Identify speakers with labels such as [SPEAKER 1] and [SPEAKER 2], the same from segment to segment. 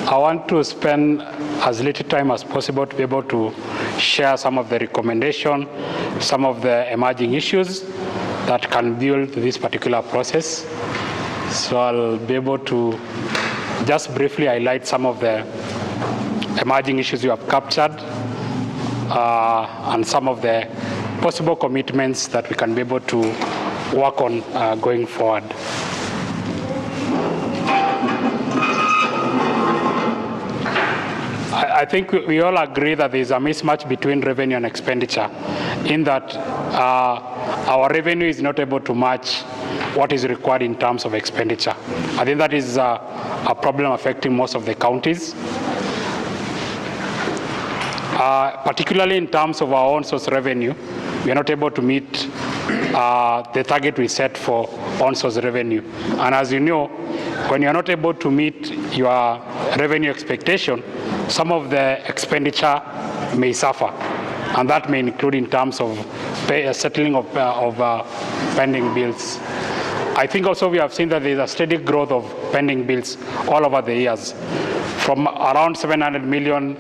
[SPEAKER 1] I want to spend as little time as possible to be able to share some of the recommendations, some of the emerging issues that can build this particular process. So I'll be able to just briefly highlight some of the emerging issues you have captured and some of the possible commitments that we can be able to work on going forward. I think we all agree that there is a mismatch between revenue and expenditure, in that our revenue is not able to match what is required in terms of expenditure. I think that is a problem affecting most of the counties, particularly in terms of our own source revenue. We are not able to meet the target we set for own source revenue. And as you know, when you are not able to meet your revenue expectation, some of the expenditure may suffer, and that may include in terms of settling of pending bills. I think also we have seen that there is a steady growth of pending bills all over the years, from around 700 million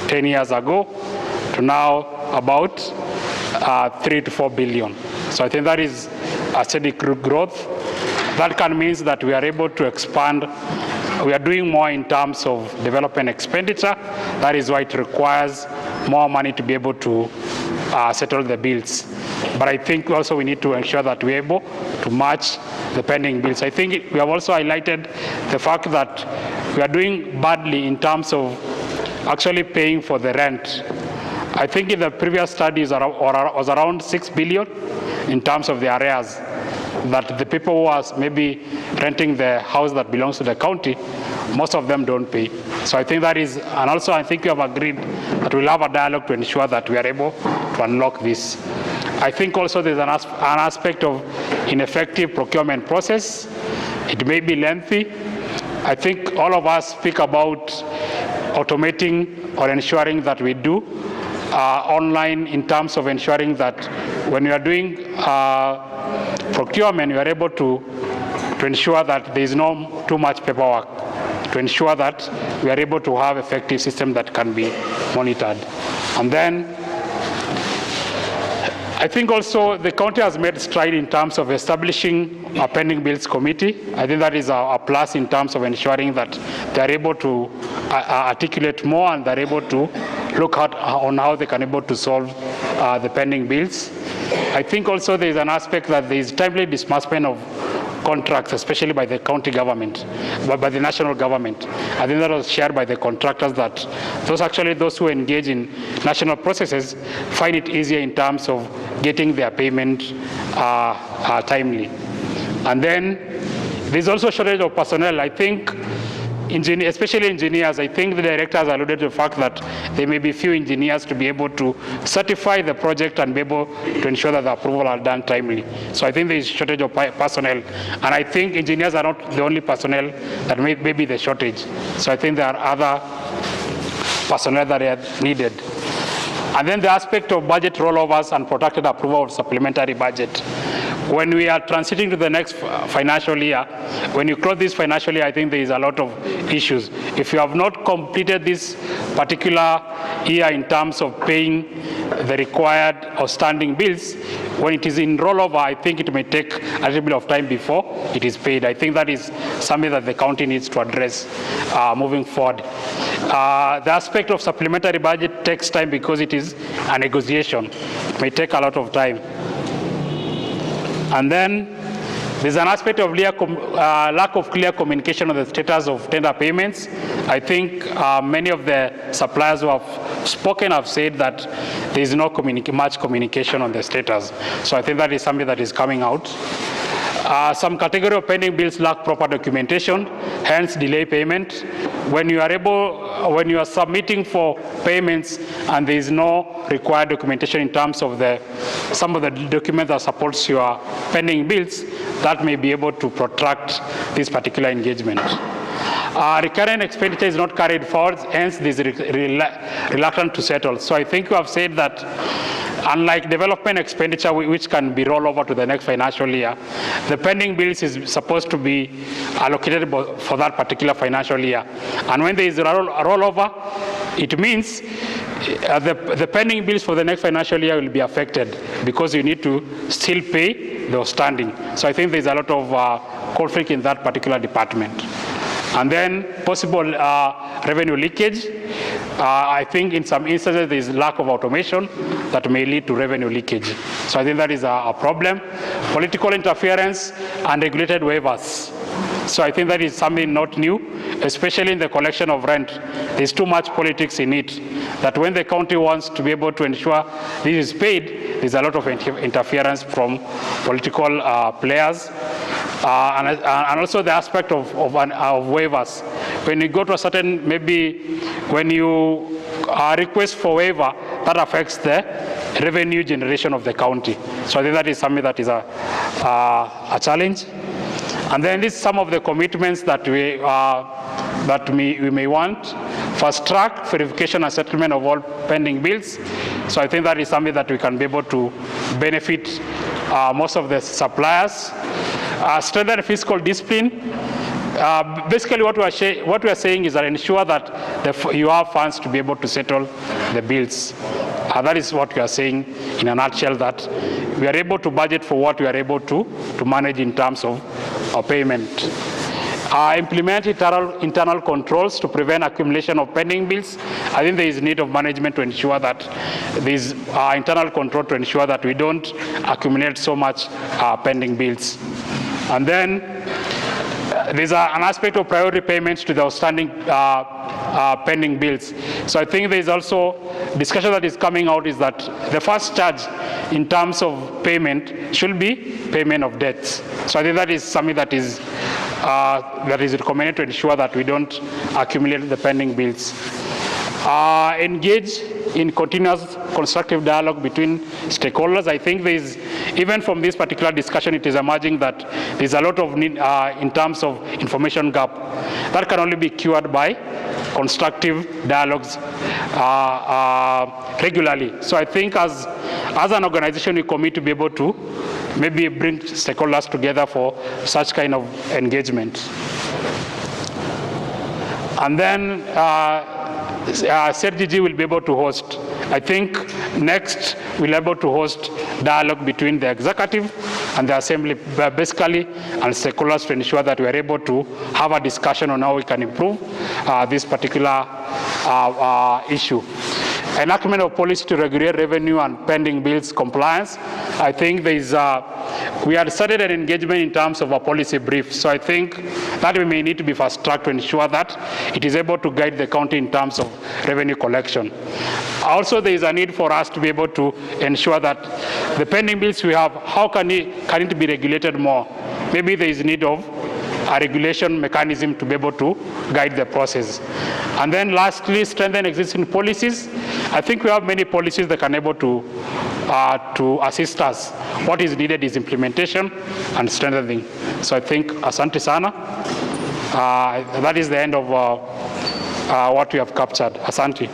[SPEAKER 1] 10 years ago to now about 3 to 4 billion. So I think that is a steady growth. That can mean that we are able to expand. We are doing more in terms of development expenditure. That is why it requires more money to be able to settle the bills. But I think also we need to ensure that we're able to match the pending bills. I think we have also highlighted the fact that we are doing badly in terms of actually paying for the rent. I think in the previous studies was around 6 billion in terms of the arrears that the people who are maybe renting the house that belongs to the county, most of them don't pay. So I think that is, and also I think we have agreed that we'll have a dialogue to ensure that we are able to unlock this. I think also there's an aspect of ineffective procurement process. It may be lengthy. I think all of us speak about automating or ensuring that we do online in terms of ensuring that when you are doing procurement, you are able to ensure that there is no too much paperwork, to ensure that we are able to have effective system that can be monitored. And then I think also the county has made stride in terms of establishing a pending bills committee. I think that is a plus in terms of ensuring that they are able to articulate more and they are able to look at on how they can able to solve the pending bills. I think also there is an aspect that there is timely disbursement of contracts, especially by the county government, but by the national government. I think that was shared by the contractors, that those who engage in national processes find it easier in terms of getting their payment timely. And then there's also a shortage of personnel. I think especially engineers, I think the director has alluded to the fact that there may be few engineers to be able to certify the project and be able to ensure that the approval are done timely. So I think there is a shortage of personnel. And I think engineers are not the only personnel that may be the shortage. So I think there are other personnel that are needed. And then the aspect of budget rollovers and protracted approval of supplementary budget. When we are transiting to the next financial year, when you close this financial year, I think there is a lot of issues. If you have not completed this particular year in terms of paying the required outstanding bills, when it is in rollover, I think it may take a little bit of time before it is paid. I think that is something that the county needs to address moving forward. The aspect of supplementary budget takes time because it is a negotiation. It may take a lot of time. And then there's an aspect of lack of clear communication on the status of tender payments. I think many of the suppliers who have spoken have said that there is no much communication on the status. So I think that is something that is coming out. Some category of pending bills lack proper documentation, hence delay payment. When you are submitting for payments and there is no required documentation in terms of some of the documents that supports your pending bills, that may be able to protract this particular engagement. recurrent expenditure is not carried forward, hence this reluctant to settle. So I think you have said that unlike development expenditure, which can be rolled over to the next financial year, the pending bills is supposed to be allocated for that particular financial year. And when there is a rollover, it means the pending bills for the next financial year will be affected because you need to still pay the outstanding. So I think there's a lot of conflict in that particular department. And then possible revenue leakage. I think in some instances there is lack of automation that may lead to revenue leakage. So I think that is a problem. Political interference and regulated waivers. So I think that is something not new, especially in the collection of rent. There's too much politics in it, that when the county wants to be able to ensure this is paid, there's a lot of interference from political players. And also the aspect of waivers. When you go to a certain, maybe when you request for waiver, that affects the revenue generation of the county. So I think that is something that is a challenge. And then this is some of the commitments that we may want. Fast track verification and settlement of all pending bills. So I think that is something that we can be able to benefit most of the suppliers. Strengthen fiscal discipline. Basically what we are saying is that ensure that you have funds to be able to settle the bills. That is what we are saying in a nutshell, that we are able to budget for what we are able to manage in terms of payment. Implement internal controls to prevent accumulation of pending bills. I think there is need of management to ensure that there is internal control to ensure that we don't accumulate so much pending bills. And then there's an aspect of priority payments to the outstanding pending bills. So I think there's also discussion that is coming out is that the first charge in terms of payment should be payment of debts. So I think that is something that is recommended to ensure that we don't accumulate the pending bills. Engage in continuous constructive dialogue between stakeholders. I think there is, even from this particular discussion, it is emerging that there is a lot of need in terms of information gap. That can only be cured by constructive dialogues regularly. So I think as an organization, we commit to be able to maybe bring stakeholders together for such kind of engagement. And then CEDGG will be able to host. I think next we'll be able to host dialogue between the executive and the assembly, basically, and stakeholders to ensure that we are able to have a discussion on how we can improve this particular issue. Enactment of policy to regulate revenue and pending bills compliance. I think there is we had started an engagement in terms of a policy brief. So I think that we may need to be fast-tracked to ensure that it is able to guide the county in terms of revenue collection. Also, there is a need for us to be able to ensure that the pending bills we have, how can it be regulated more? Maybe there is need of a regulation mechanism to be able to guide the process. And then lastly, strengthen existing policies. I think we have many policies that can be able to assist us. What is needed is implementation and strengthening. So I think asante sana. That is the end of what we have captured. Asante.